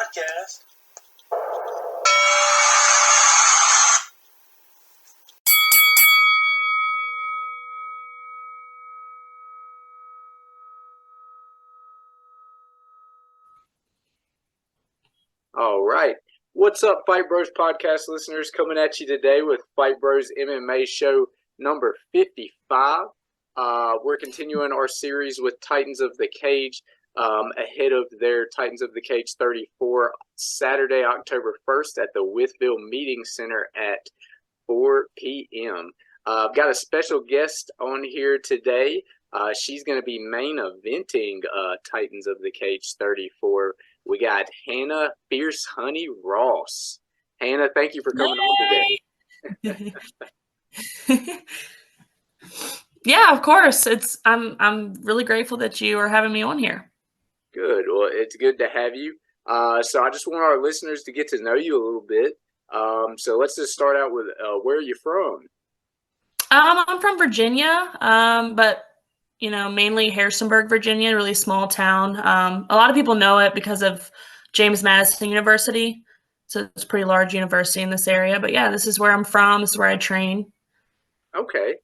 podcast. All right. What's up, Fight Bros podcast listeners? Coming at you today with Fight Bros MMA Show number 55. We're continuing our series with Titans of the Cage ahead of their Titans of the Cage 34 Saturday, October 1st at the Wytheville Meeting Center at 4 p.m. I've got a special guest on here today. She's going to be main eventing Titans of the Cage 34. We got Hannah Fierce Honey Ross. Hannah, thank you for coming on today. Yeah, of course. I'm really grateful that you are having me on here. Good. Well, it's good to have you. So I just want our listeners to get to know you a little bit. So let's just start out with where are you from? I'm from Virginia, but mainly Harrisonburg, Virginia, a really small town. A lot of people know it because of James Madison University. So it's a pretty large university in this area. But yeah, this is where I'm from. This is where I train. Okay.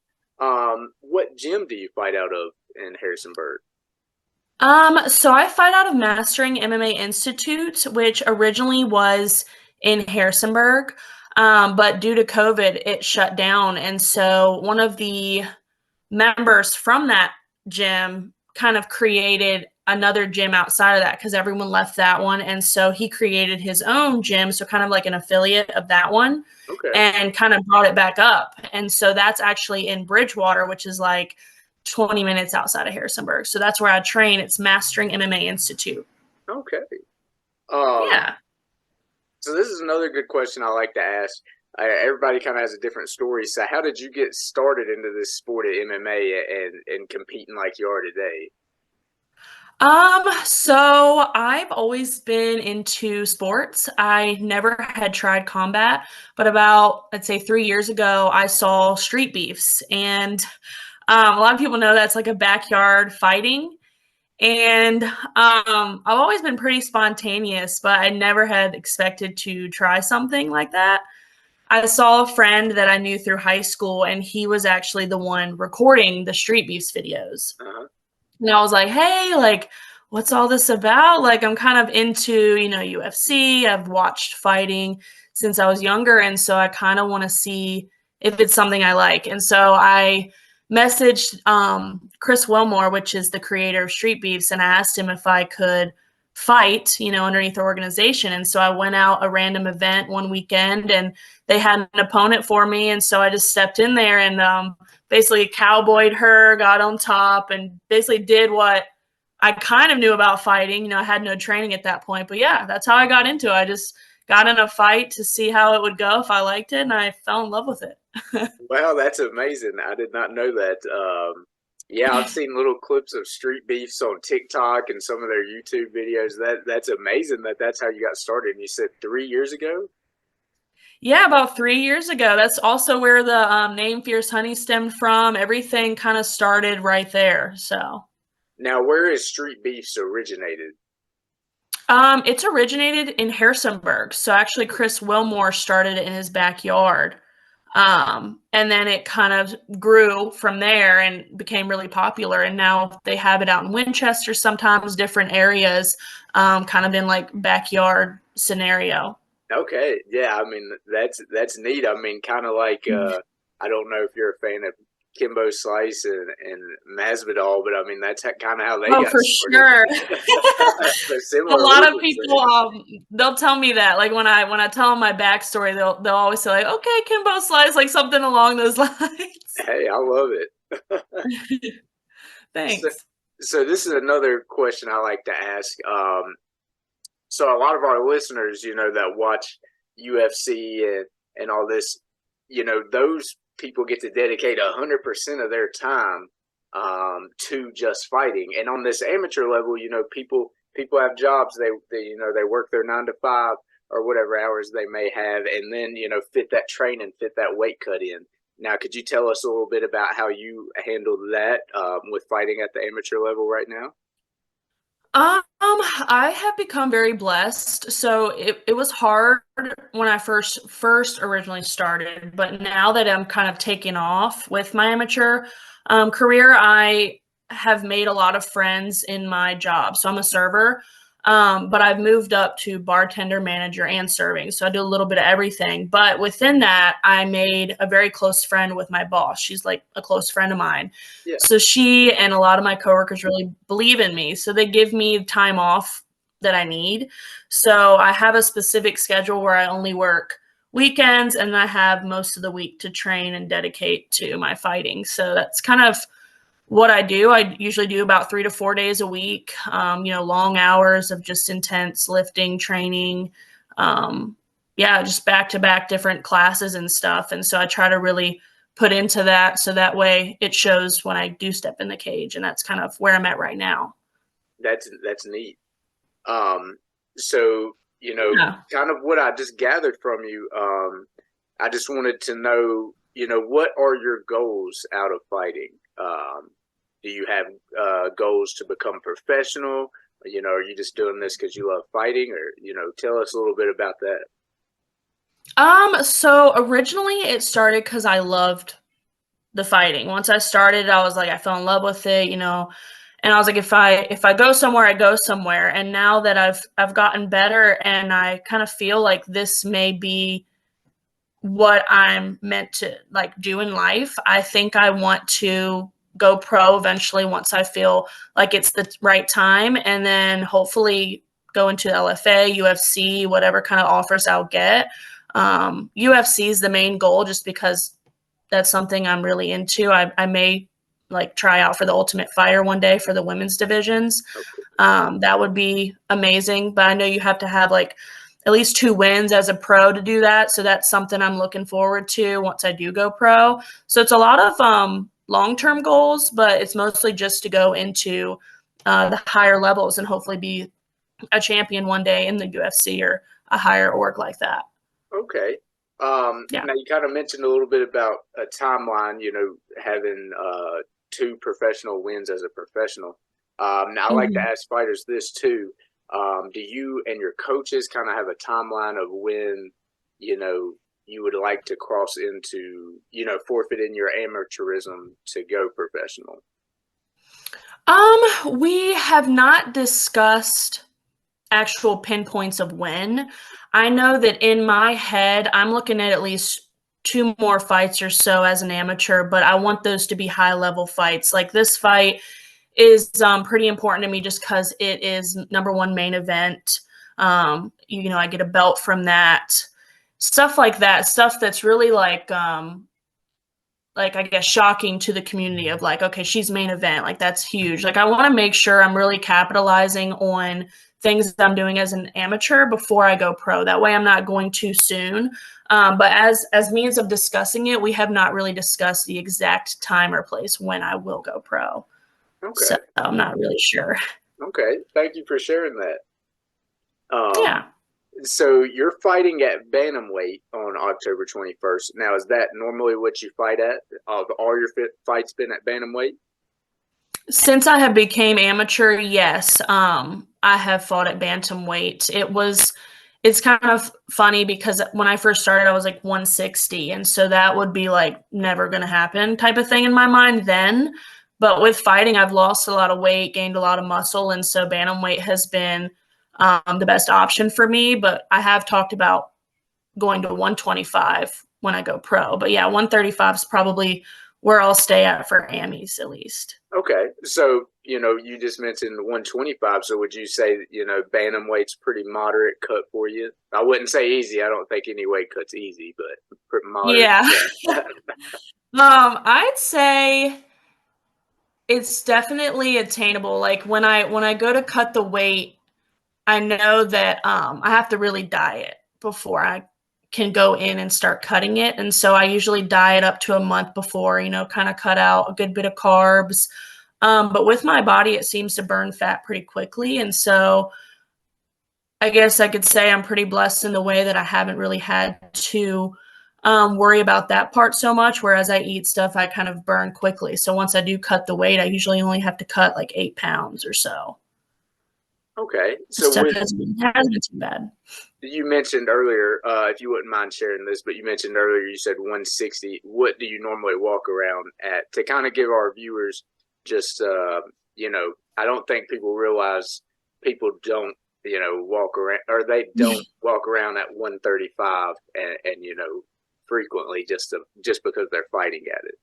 What gym do you fight out of in Harrisonburg? So I fight out of Mastering MMA Institute, which originally was in Harrisonburg. But due to COVID, it shut down. And so one of the members from that gym kind of created another gym outside of that because everyone left that one. And so he created his own gym, so kind of like an affiliate of that one, and kind of brought it back up. And so that's actually in Bridgewater, which is like 20 minutes outside of Harrisonburg. So that's where I train. It's Mastering MMA Institute. Okay. Yeah. So this is another good question I like to ask. Everybody kind of has a different story. So how did you get started into this sport of MMA and competing like you are today? So I've always been into sports. I never had tried combat, but about, I'd say 3 years ago, I saw Streetbeefs. And a lot of people know that's like a backyard fighting. And I've always been pretty spontaneous, but I never had expected to try something like that. I saw a friend that I knew through high school, and he was actually the one recording the Streetbeefs videos. And I was like, hey, like, what's all this about? Like, I'm kind of into, UFC. I've watched fighting since I was younger, and so I kind of want to see if it's something I like. And so I messaged Chris Wilmore, which is the creator of Streetbeefs, and I asked him if I could fight, underneath the organization. And so I went out a random event one weekend, and they had an opponent for me. And so I just stepped in there and basically cowboyed her, got on top, and basically did what I kind of knew about fighting. I had no training at that point. But yeah, that's how I got into it. I just got in a fight to see how it would go if I liked it, and I fell in love with it. Wow, that's amazing. I did not know that. Yeah, I've seen little clips of Streetbeefs on TikTok and some of their YouTube videos. That's amazing that's how you got started. And you said 3 years ago? Yeah, about 3 years ago. That's also where the name Fierce Honey stemmed from. Everything kind of started right there. So now, where is Streetbeefs originated? It's originated in Harrisonburg. So actually, Chris Wilmore started it in his backyard. And then it kind of grew from there and became really popular. And now they have it out in Winchester, sometimes different areas, kind of in like backyard scenario. Okay. Yeah. I mean, that's neat. I mean, kind of like, I don't know if you're a fan of Kimbo Slice and Masvidal, but I mean, that's kind of how they got for started. Sure. A lot of people, they'll tell me that, like when I tell them my backstory, they'll always say like, okay, Kimbo Slice, like something along those lines. Hey, I love it. Thanks. So this is another question I like to ask. So a lot of our listeners, that watch UFC and all this, those people get to dedicate 100% of their time to just fighting. And on this amateur level, people have jobs. They work their 9 to 5 or whatever hours they may have, and then fit that training, fit that weight cut in. Now, could you tell us a little bit about how you handled that with fighting at the amateur level right now? I have become very blessed. So it was hard when I first originally started, but now that I'm kind of taking off with my amateur career, I have made a lot of friends in my job. So I'm a server, but I've moved up to bartender, manager, and serving. So I do a little bit of everything. But within that, I made a very close friend with my boss. She's like a close friend of mine. Yeah. So she and a lot of my coworkers really believe in me. So they give me time off that I need. So I have a specific schedule where I only work weekends and I have most of the week to train and dedicate to my fighting. So that's kind of what I do. I usually do about 3 to 4 days a week, long hours of just intense lifting, training, just back to back different classes and stuff. And so I try to really put into that so that way it shows when I do step in the cage. And that's kind of where I'm at right now. That's neat. So, Yeah. kind of what I just gathered from you, I just wanted to know, what are your goals out of fighting? Do you have goals to become professional? Are you just doing this because you love fighting, or, tell us a little bit about that. So originally it started because I loved the fighting. Once I started, I was like, I fell in love with it, and I was like, if I go somewhere, I go somewhere. And now that I've gotten better and I kind of feel like this may be what I'm meant to like do in life, I think I want to go pro eventually once I feel like it's the right time, and then hopefully go into LFA, UFC, whatever kind of offers I'll get. UFC is the main goal just because that's something I'm really into. I may like try out for the Ultimate Fighter one day for the women's divisions. That would be amazing, but I know you have to have like at least 2 wins as a pro to do that. So that's something I'm looking forward to once I do go pro. So it's a lot of long-term goals, but it's mostly just to go into the higher levels and hopefully be a champion one day in the UFC or a higher org like that. Okay. Yeah. Now you kind of mentioned a little bit about a timeline, having 2 professional wins as a professional. Now I like to ask fighters this too. Do you and your coaches kind of have a timeline of when, you would like to cross into, forfeit in your amateurism to go professional? We have not discussed actual pinpoints of when. I know that in my head, I'm looking at least 2 more fights or so as an amateur, but I want those to be high level fights. Like this fight is pretty important to me just because it is #1 main event. I get a belt from that, stuff like that, stuff that's really like I guess shocking to the community of like, okay, she's main event, like that's huge. Like I want to make sure I'm really capitalizing on things that I'm doing as an amateur before I go pro. That way I'm not going too soon. But as means of discussing it, we have not really discussed the exact time or place when I will go pro. Okay. So I'm not really sure. Okay. Thank you for sharing that. Yeah. So you're fighting at Bantamweight on October 21st. Now, is that normally what you fight at? Have all your fights been at Bantamweight? Since I have became amateur, yes. I have fought at Bantamweight. It's kind of funny because when I first started, I was like 160. And so that would be like never going to happen type of thing in my mind then. But with fighting, I've lost a lot of weight, gained a lot of muscle. And so Bantamweight has been the best option for me. But I have talked about going to 125 when I go pro. But yeah, 135 is probably where I'll stay at for Amis at least. Okay. So, you just mentioned 125. So would you say, Bantamweight's pretty moderate cut for you? I wouldn't say easy. I don't think any weight cut's easy, but pretty moderate. Yeah. I'd say it's definitely attainable. Like when I go to cut the weight, I know that I have to really diet before I can go in and start cutting it. And so I usually diet up to a month before, kind of cut out a good bit of carbs. But with my body, it seems to burn fat pretty quickly. And so I guess I could say I'm pretty blessed in the way that I haven't really had to worry about that part so much. Whereas I eat stuff, I kind of burn quickly. So once I do cut the weight, I usually only have to cut like 8 pounds or so. Okay. So So it hasn't been too bad. you mentioned earlier, if you wouldn't mind sharing this, but you mentioned earlier you said 160. What do you normally walk around at to kind of give our viewers just, I don't think people realize people don't, walk around or they don't walk around at 135 and frequently just because they're fighting at it.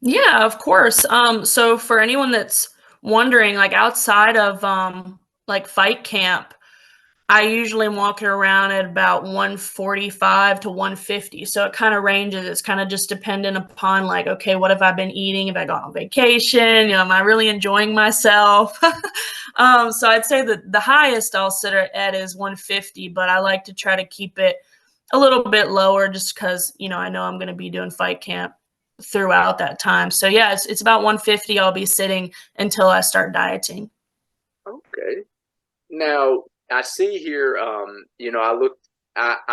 Yeah, of course. So for anyone that's wondering, like outside of like fight camp, I usually am walking around at about 145 to 150. So it kind of ranges. It's kind of just dependent upon like, okay, what have I been eating? Have I gone on vacation? Am I really enjoying myself? So I'd say that the highest I'll sit at is 150, but I like to try to keep it a little bit lower just because, I know I'm going to be doing fight camp throughout that time. So yeah, it's about 150 I'll be sitting until I start dieting. Okay. Now, I see here, I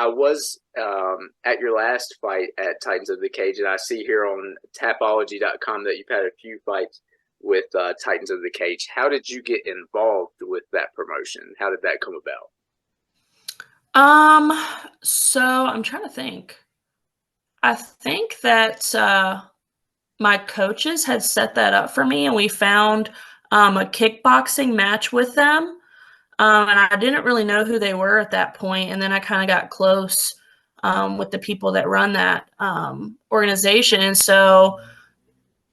was at your last fight at Titans of the Cage, and I see here on Tapology.com that you've had a few fights with Titans of the Cage. How did you get involved with that promotion? How did that come about? So I'm trying to think. I think that my coaches had set that up for me, and we found a kickboxing match with them. And I didn't really know who they were at that point. And then I kind of got close with the people that run that organization. And so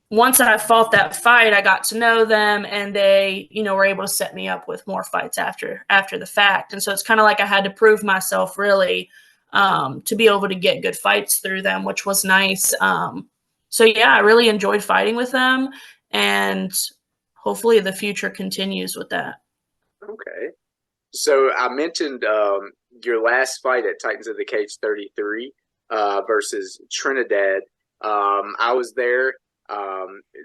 once I fought that fight, I got to know them, and they, were able to set me up with more fights after the fact. And so it's kind of like I had to prove myself really to be able to get good fights through them, which was nice. So yeah, I really enjoyed fighting with them, and hopefully the future continues with that. Okay. So I mentioned your last fight at Titans of the Cage 33 versus Trinidad. I was there.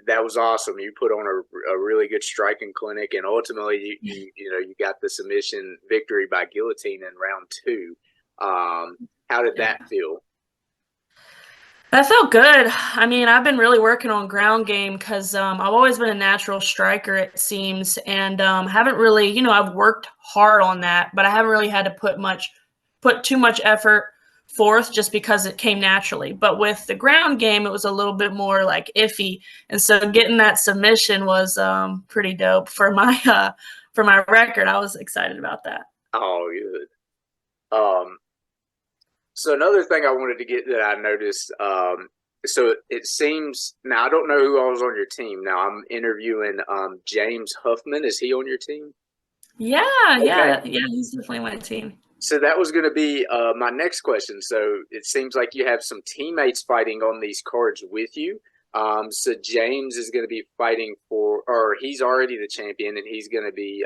That was awesome. You put on a really good striking clinic, and ultimately you got the submission victory by guillotine in round 2. How did that feel? That felt good. I mean, I've been really working on ground game because I've always been a natural striker, it seems, and haven't really, I've worked hard on that, but I haven't really had to put too much effort forth just because it came naturally. But with the ground game, it was a little bit more like iffy, and so getting that submission was pretty dope for my record. I was excited about that. Oh, good. So another thing I wanted to get that I noticed, so it seems now I don't know who I was on your team. Now I'm interviewing James Huffman. Is he on your team? Yeah, Okay. yeah, he's definitely my team. So that was going to be my next question. So it seems like you have some teammates fighting on these cards with you. So James is going to be fighting or he's already the champion, and he's going to be,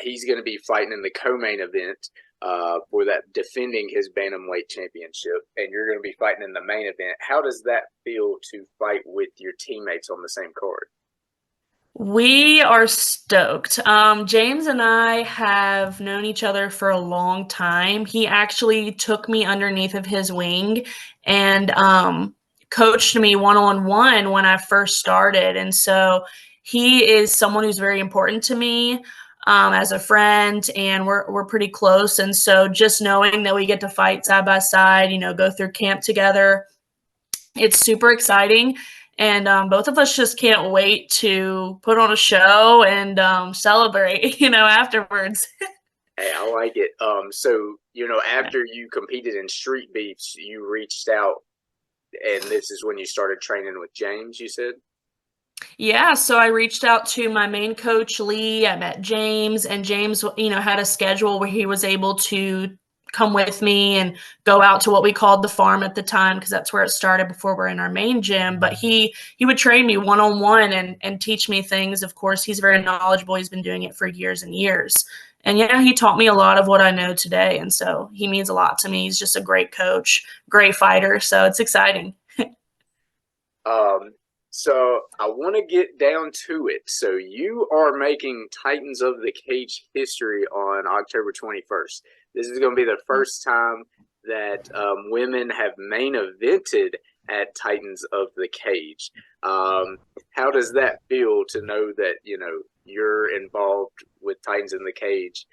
he's going to be fighting in the co-main event for that defending his Bantamweight championship, and you're going to be fighting in the main event. How does that feel to fight with your teammates on the same card? We are stoked. James and I have known each other for a long time. He actually took me underneath of his wing and coached me one-on-one when I first started. And so he is someone who's very important to me as a friend, and we're pretty close. And so just knowing that we get to fight side by side, go through camp together, it's super exciting. And both of us just can't wait to put on a show and celebrate, afterwards. Hey, I like it. So, after you competed in Streetbeefs, you reached out, and this is when you started training with James, you said? Yeah, so I reached out to my main coach, Lee. I met James, and James, had a schedule where he was able to come with me and go out to what we called the farm at the time, because that's where it started before we're in our main gym. But he would train me one-on-one and teach me things. Of course, he's very knowledgeable. He's been doing it for years and years. And yeah, he taught me a lot of what I know today. And so he means a lot to me. He's just a great coach, great fighter. So it's exciting. So I want to get down to it. So you are making Titans of the Cage history on October 21st. This is going to be the first time that women have main evented at Titans of the Cage. How does that feel to know that, you know, you're involved with Titans in the Cage,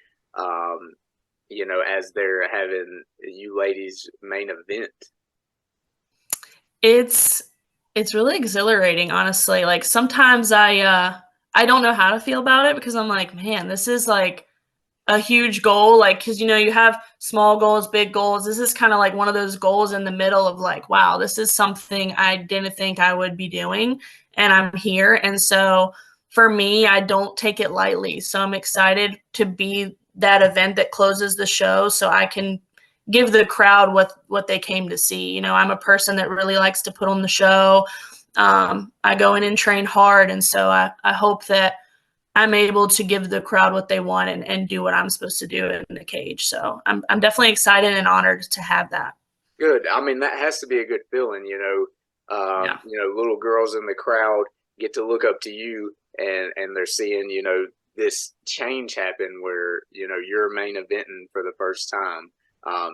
you know, as they're having you ladies main event? It's really exhilarating, honestly. Like sometimes I don't know how to feel about it because I'm like, man, this is like a huge goal. Like, cause you know, you have small goals, big goals. This is kind of like one of those goals in the middle of like, wow, this is something I didn't think I would be doing and I'm here. And so for me, I don't take it lightly. So I'm excited to be that event that closes the show so I can give the crowd what they came to see. You know, I'm a person that really likes to put on the show. I go in and train hard. And so I hope that I'm able to give the crowd what they want and do what I'm supposed to do in the cage. So I'm definitely excited and honored to have that. Good. I mean, that has to be a good feeling, you know. Yeah. You know, little girls in the crowd get to look up to you, and they're seeing, you know, this change happen where, you know, you're main eventing for the first time.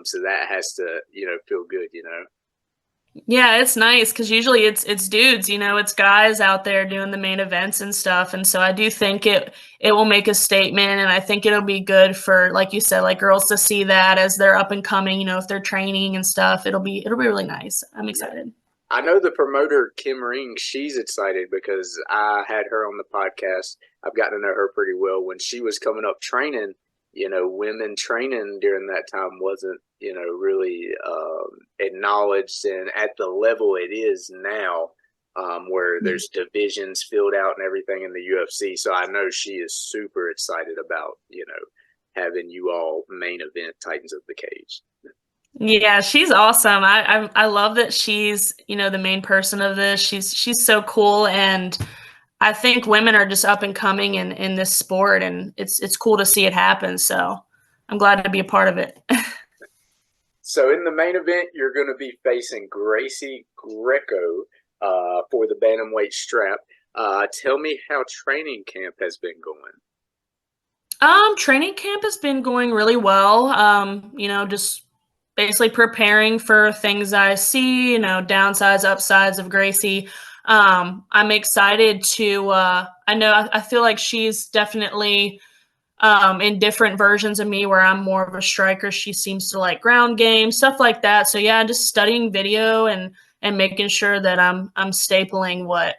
So that has to, you know, feel good, you know. Yeah, it's nice because usually it's dudes, you know, it's guys out there doing the main events and stuff. And so I do think it will make a statement, and I think it'll be good for, like you said, like girls to see that as they're up and coming, you know, if they're training and stuff. It'll be really nice. I'm excited. I know the promoter, Kim Ring, she's excited because I had her on the podcast. I've gotten to know her pretty well. When she was coming up training, you know, women training during that time wasn't, you know, really acknowledged and at the level it is now, where there's divisions filled out and everything in the UFC. So I know she is super excited about, you know, having you all main event Titans of the Cage. Yeah, she's awesome. I love that she's, you know, the main person of this. She's so cool, and I think women are just up and coming in this sport, and it's cool to see it happen. So I'm glad to be a part of it. So in the main event, you're going to be facing Gracie Greco for the Bantamweight strap. Tell me how training camp has been going. Training camp has been going really well. You know, just basically preparing for things I see, you know, downsides, upsides of Gracie. I'm excited to, I feel like she's definitely in different versions of me where I'm more of a striker. She seems to like ground game, stuff like that. So yeah, just studying video and making sure that I'm stapling what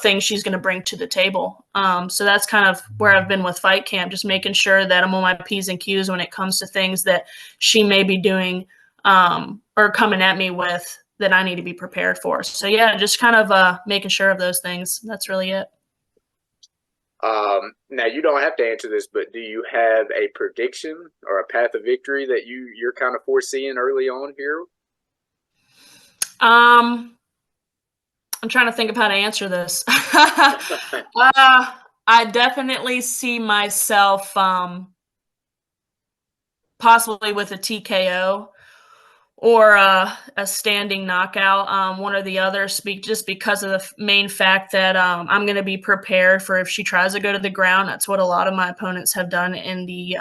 things she's going to bring to the table. So that's kind of where I've been with fight camp, just making sure that I'm on my P's and Q's when it comes to things that she may be doing or coming at me with that I need to be prepared for. So yeah, just kind of making sure of those things. That's really it. Now you don't have to answer this, but do you have a prediction or a path of victory that you're kind of foreseeing early on here? I'm trying to think of how to answer this. I definitely see myself possibly with a TKO or a standing knockout, one or the other, just because of the main fact that I'm going to be prepared for if she tries to go to the ground. That's what a lot of my opponents have done in the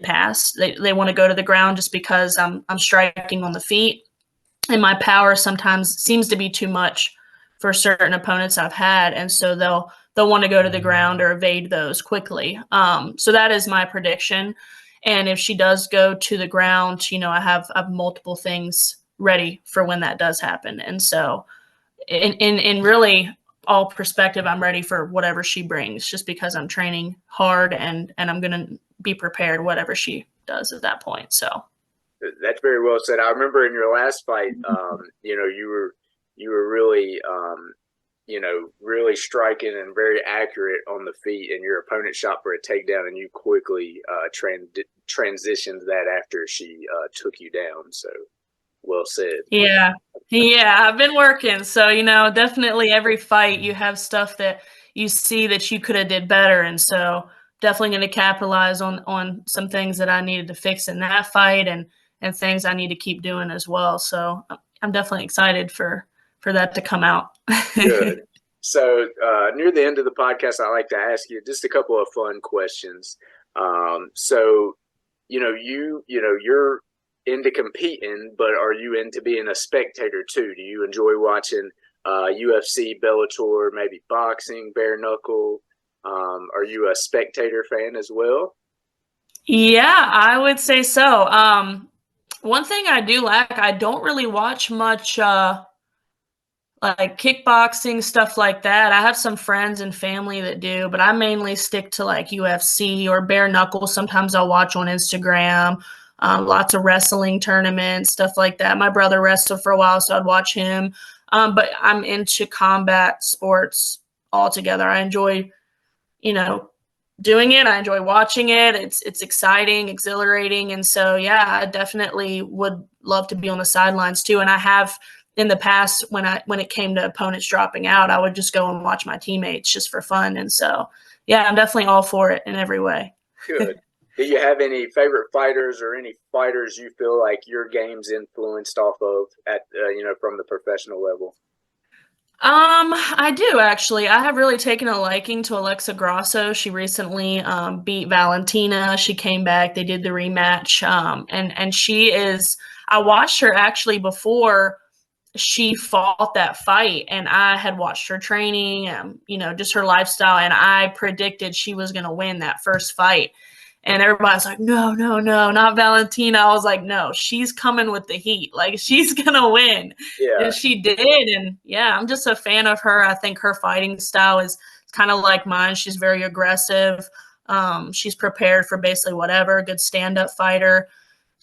past. They want to go to the ground just because I'm striking on the feet. And my power sometimes seems to be too much for certain opponents I've had, and so they'll want to go to the ground or evade those quickly. So that is my prediction. And if she does go to the ground, you know, I have multiple things ready for when that does happen. And so, in really all perspective, I'm ready for whatever she brings, just because I'm training hard and I'm going to be prepared whatever she does at that point. So. That's very well said. I remember in your last fight, you know, you were really, you know, really striking and very accurate on the feet, and your opponent shot for a takedown, and you quickly transitioned that after she took you down. So well said. Yeah, I've been working. So, you know, definitely every fight you have stuff that you see that you could have did better, and so definitely going to capitalize on some things that I needed to fix in that fight and things I need to keep doing as well. So I'm definitely excited for that to come out. Good. So near the end of the podcast, I like to ask you just a couple of fun questions. So, you know, you're into competing, but are you into being a spectator too? Do you enjoy watching UFC, Bellator, maybe boxing, bare knuckle? Are you a spectator fan as well? Yeah, I would say so. One thing I do lack, I don't really watch much like kickboxing, stuff like that. I have some friends and family that do, but I mainly stick to like UFC or bare knuckle. Sometimes I'll watch on Instagram. Lots of wrestling tournaments, stuff like that. My brother wrestled for a while, so I'd watch him. But I'm into combat sports altogether. I enjoy, you know, doing it. I enjoy watching it. It's exciting, exhilarating, and so yeah, I definitely would love to be on the sidelines too. And I have in the past when it came to opponents dropping out, I would just go and watch my teammates just for fun. And so yeah, I'm definitely all for it in every way. Good. Do you have any favorite fighters or any fighters you feel like your game's influenced off of at from the professional level? I do actually. I have really taken a liking to Alexa Grasso. She recently beat Valentina. She came back. They did the rematch, and she is. I watched her actually before she fought that fight, and I had watched her training, just her lifestyle, and I predicted she was going to win that first fight. And everybody's like, no, no, no, not Valentina. I was like, no, she's coming with the heat. Like, she's going to win. Yeah. And she did. And yeah, I'm just a fan of her. I think her fighting style is kind of like mine. She's very aggressive. She's prepared for basically whatever, good stand up fighter.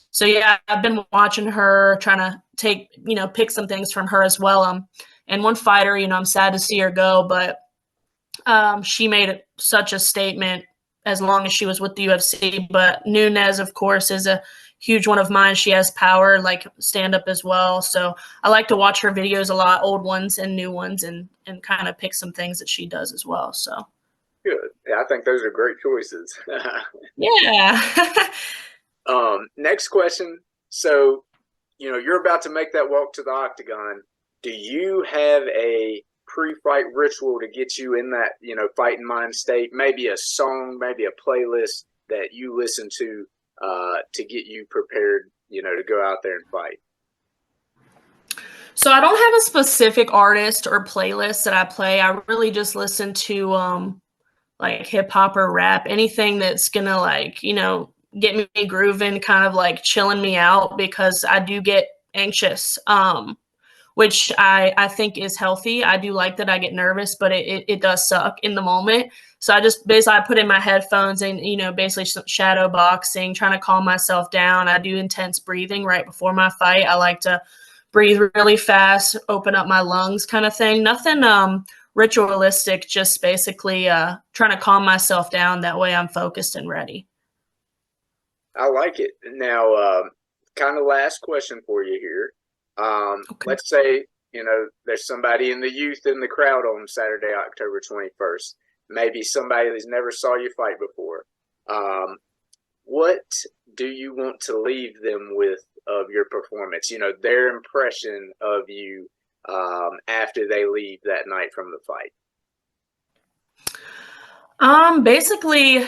So yeah, I've been watching her, trying to pick some things from her as well. And one fighter, I'm sad to see her go, but she made such a statement as long as she was with the UFC. But Nunes, of course, is a huge one of mine. She has power, like stand up as well. So I like to watch her videos a lot, old ones and new ones, and kind of pick some things that she does as well. So Good. Yeah, I think those are great choices. yeah. Next question. So, you're about to make that walk to the octagon. Do you have a pre-fight ritual to get you in that, fighting mind state? Maybe a song, maybe a playlist that you listen to get you prepared, to go out there and fight? So I don't have a specific artist or playlist that I play. I really just listen to like hip hop or rap, anything that's gonna get me grooving, kind of like chilling me out, because I do get anxious, which I think is healthy. I do like that I get nervous, but it does suck in the moment. So I put in my headphones and, basically shadow boxing, trying to calm myself down. I do intense breathing right before my fight. I like to breathe really fast, open up my lungs kind of thing. Nothing ritualistic, just basically trying to calm myself down. That way I'm focused and ready. I like it. Now, kind of last question for you here. Okay. Let's say, there's somebody in the youth in the crowd on Saturday, October 21st. Maybe somebody that's never saw you fight before. What do you want to leave them with of your performance? Their impression of you after they leave that night from the fight. Basically,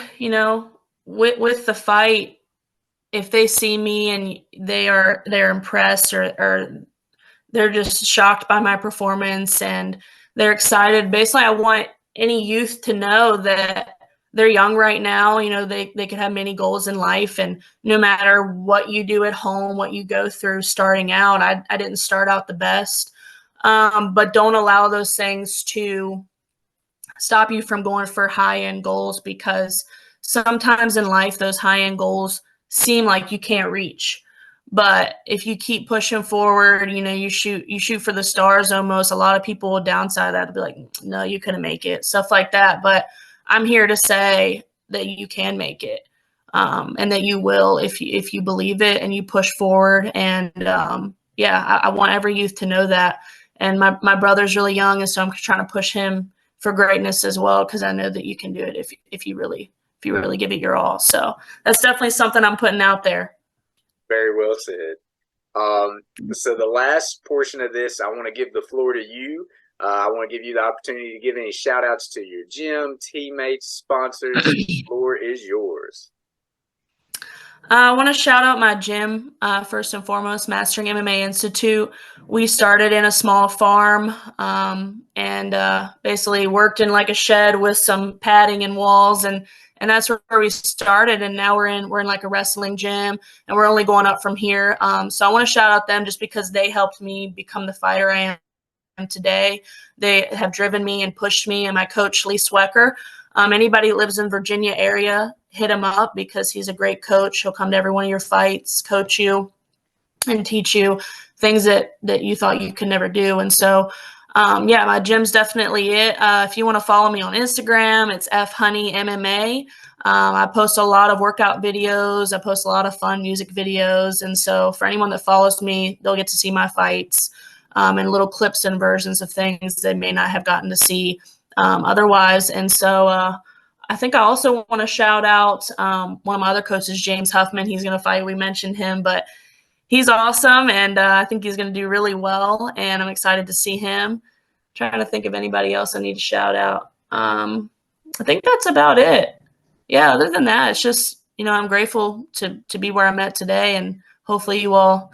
with the fight, if they see me and they're impressed, or they're just shocked by my performance and they're excited. Basically, I want any youth to know that they're young right now. They could have many goals in life, and no matter what you do at home, what you go through starting out, I didn't start out the best, but don't allow those things to stop you from going for high-end goals, because sometimes in life those high-end goals seem like you can't reach. But if you keep pushing forward, you shoot for the stars almost. A lot of people will downside that, to be like, no, you couldn't make it, stuff like that. But I'm here to say that you can make it, and that you will if you believe it and you push forward. And I want every youth to know that. And my brother's really young, and so I'm trying to push him for greatness as well, because I know that you can do it if you really give it your all. So that's definitely something I'm putting out there. Very well said. So the last portion of this, I want to give the floor to you. I want to give you the opportunity to give any shout outs to your gym, teammates, sponsors. The floor is yours. I want to shout out my gym, first and foremost, Mastering MMA Institute. We started in a small farm and basically worked in like a shed with some padding and walls, and that's where we started. And now we're in like a wrestling gym, and we're only going up from here. So I want to shout out them just because they helped me become the fighter I am today. They have driven me and pushed me, and my coach, Lee Swecker. Anybody who lives in Virginia area, hit him up because he's a great coach. He'll come to every one of your fights, coach you, and teach you things that you thought you could never do. And so, yeah, my gym's definitely it. If you want to follow me on Instagram, it's FHoneyMMA. I post a lot of workout videos. I post a lot of fun music videos. And so for anyone that follows me, they'll get to see my fights and little clips and versions of things they may not have gotten to see otherwise. And so I think I also want to shout out one of my other coaches, James Huffman. He's going to fight. We mentioned him, but he's awesome, and I think he's going to do really well, and I'm excited to see him. Trying to think of anybody else I need to shout out. I think that's about it. Yeah, other than that, it's just, I'm grateful to be where I'm at today, and hopefully you all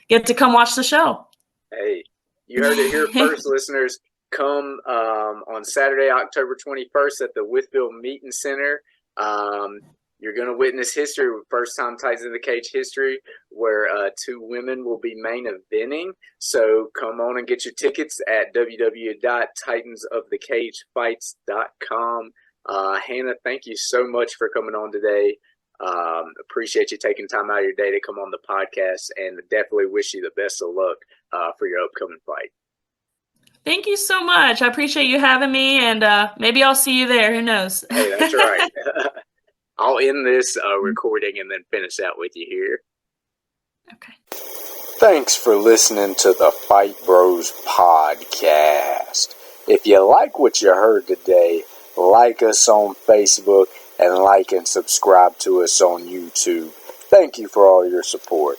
get to come watch the show. Hey, you heard it here first, listeners. Come on Saturday, October 21st at the Wytheville Meeting Center. You're going to witness history, first time Titans in the Cage history, where two women will be main eventing. So come on and get your tickets at www.titansofthecagefights.com. Hannah, thank you so much for coming on today. Appreciate you taking time out of your day to come on the podcast, and definitely wish you the best of luck for your upcoming fight. Thank you so much. I appreciate you having me, and maybe I'll see you there. Who knows? Hey, that's right. I'll end this recording and then finish out with you here. Okay. Thanks for listening to the Fight Bros podcast. If you like what you heard today, like us on Facebook and like and subscribe to us on YouTube. Thank you for all your support.